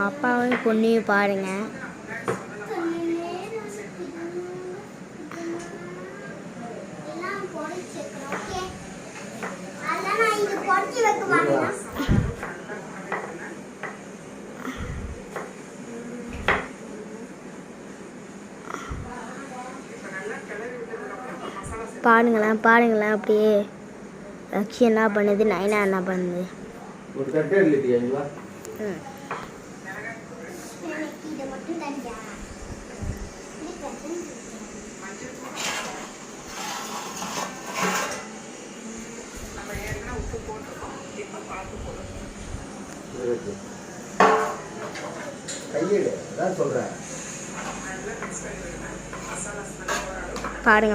அப்பாவும் பொண்ணையும் பாருங்க. பாருங்களேன் அப்படியே லக்ஷி என்ன பண்ணுது, நைனா என்ன பண்ணுது. பாருங்க